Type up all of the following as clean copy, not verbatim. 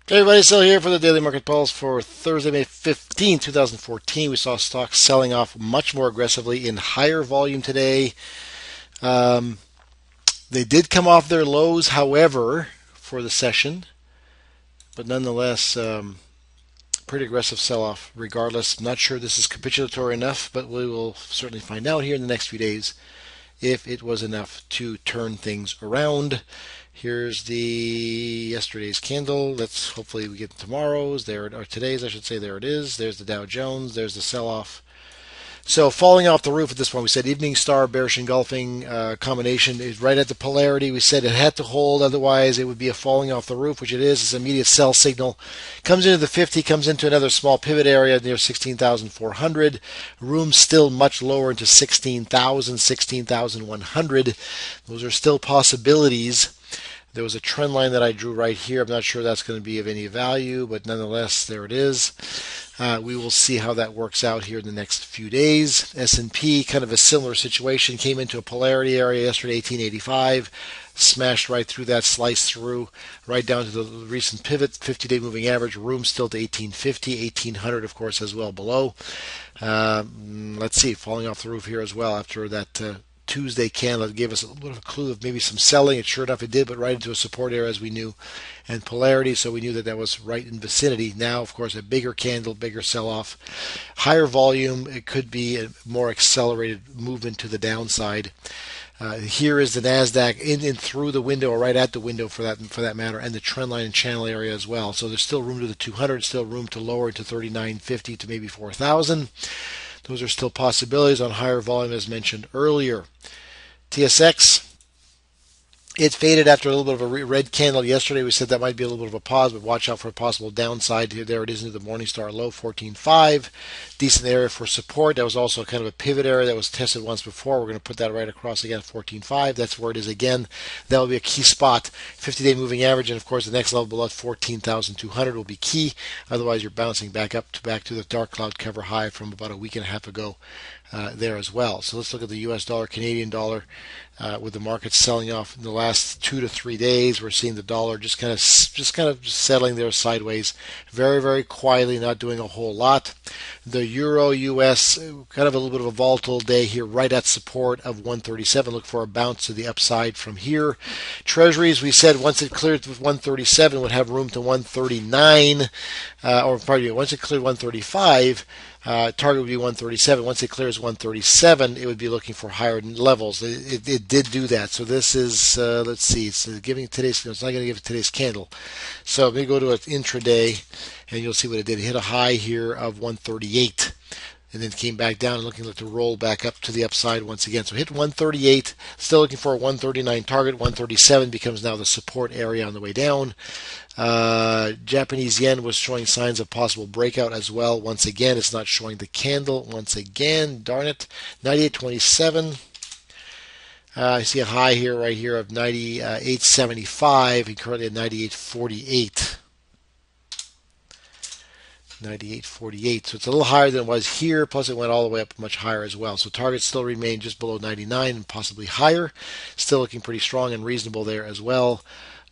Hey everybody, still here for the Daily Market Pulse for Thursday, May 15, 2014. We saw stocks selling off much more aggressively in higher volume today. Um, they did come off their lows, however, for the session, but nonetheless, pretty aggressive sell off regardless. Not sure this is capitulatory enough, but we will certainly find out here in the next few days if it was enough to turn things around. Here's the yesterday's candle. Let's hopefully we get tomorrow's. There or today's, I should say. There it is. There's the Dow Jones. There's the sell-off. So falling off the roof at this point, we said evening star bearish engulfing combination is right at the polarity. We said it had to hold, otherwise it would be a falling off the roof, which it is. It's an immediate sell signal. Comes into the 50, comes into another small pivot area near 16,400. Room still much lower into 16,000, 16,100. Those are still possibilities. There was a trend line that I drew right here. I'm not sure that's going to be of any value, but nonetheless, there it is. We will see how that works out here in the next few days. S&P, kind of a similar situation, came into a polarity area yesterday, 1885, smashed right through that, sliced through, right down to the recent pivot, 50-day moving average, room still to 1850, 1800, of course, as well below. Let's see, falling off the roof here as well after that Tuesday candle that gave us a little bit of a clue of maybe some selling. It sure enough it did, but right into a support area as we knew, and polarity, so we knew that that was right in vicinity. Now, of course, a bigger candle, bigger sell-off, higher volume. It could be a more accelerated movement to the downside. Here is the Nasdaq in and through the window, or right at the window for that matter, and the trend line and channel area as well. So there's still room to the 200, still room to lower to 39.50 to maybe 4,000. Those are still possibilities on higher volume as mentioned earlier. TSX, it faded after a little bit of a red candle yesterday. We said that might be a little bit of a pause, but watch out for a possible downside. Here, there it is into the Morningstar low, 14.5. Decent area for support. That was also kind of a pivot area that was tested once before. We're going to put that right across again, 14.5. That's where it is again. That will be a key spot. 50-day moving average, and of course the next level below 14,200 will be key. Otherwise, you're bouncing back to the dark cloud cover high from about a week and a half ago. There as well. So let's look at the U.S. dollar, Canadian dollar, with the markets selling off in the last 2 to 3 days. We're seeing the dollar just kind of settling there sideways, very very quietly, not doing a whole lot. The euro U.S. kind of a little bit of a volatile day here, right at support of 137. Look for a bounce to the upside from here. Treasuries, we said once it cleared with 137 would have room to 139, or pardon me, once it cleared 135. Target would be 137. Once it clears 137, it would be looking for higher levels. It did do that. So this is, let's see, it's giving today's, it's not going to give today's candle. So let me go to an intraday, and you'll see what it did. It hit a high here of 138. And then came back down and looking to roll back up to the upside once again. So hit 138, still looking for a 139 target. 137 becomes now the support area on the way down. Japanese yen was showing signs of possible breakout as well. Once again, it's not showing the candle. Once again, darn it, 98.27. I see a high here, right here, of 98.75, and currently at 98.48. 98.48. So it's a little higher than it was here, plus it went all the way up much higher as well. So targets still remain just below 99 and possibly higher. Still looking pretty strong and reasonable there as well.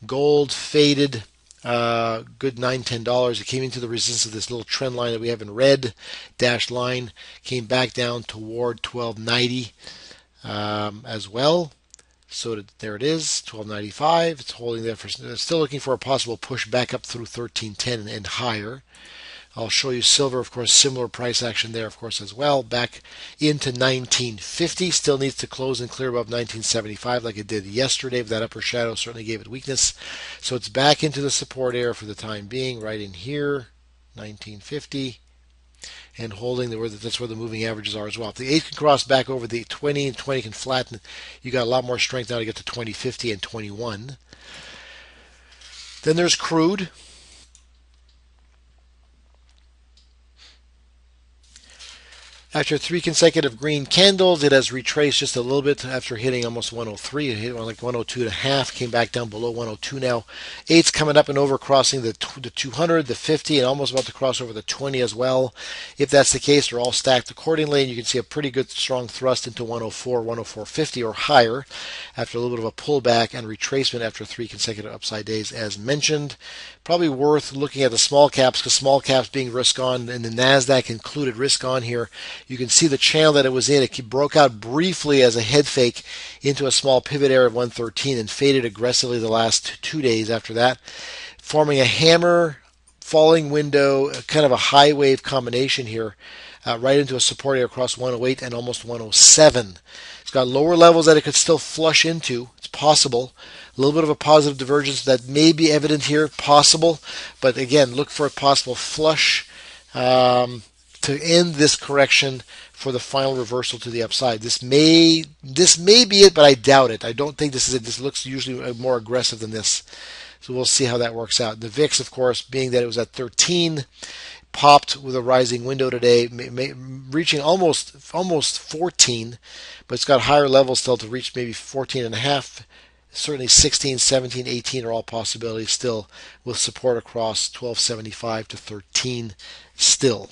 Gold faded. Good $9-10. It came into the resistance of this little trend line that we have in red, dashed line, came back down toward 1290 as well. So there it is, 1295. It's holding there for, still looking for a possible push back up through 1310 and higher. I'll show you silver, of course, similar price action there, of course, as well. Back into 1950. Still needs to close and clear above 1975 like it did yesterday. But that upper shadow certainly gave it weakness. So it's back into the support area for the time being, right in here, 1950. And holding, that's where the moving averages are as well. If the 8 can cross back over the 20 and 20 can flatten, you got a lot more strength now to get to 2050 and 21. Then there's crude. After three consecutive green candles, it has retraced just a little bit after hitting almost 103. It hit like 102.5, came back down below 102 now. Eight's coming up and over, crossing the 200, the 50, and almost about to cross over the 20 as well. If that's the case, they're all stacked accordingly, and you can see a pretty good strong thrust into 104, 104.50 or higher after a little bit of a pullback and retracement after three consecutive upside days, as mentioned. Probably worth looking at the small caps, because small caps being risk on, and the NASDAQ included risk on here. You can see the channel that it was in. It broke out briefly as a head fake into a small pivot area of 113 and faded aggressively the last 2 days after that, forming a hammer falling window, kind of a high wave combination here, right into a support area across 108 and almost 107. It's got lower levels that it could still flush into. It's possible. A little bit of a positive divergence that may be evident here, possible. But again, look for a possible flush to end this correction for the final reversal to the upside. This may be it, but I doubt it. I don't think this is it. This looks usually more aggressive than this. So we'll see how that works out. The VIX, of course, being that it was at 13, popped with a rising window today, reaching almost 14, but it's got higher levels still to reach maybe 14 and a half. Certainly 16, 17, 18 are all possibilities still, with support across 1275 to 13 still.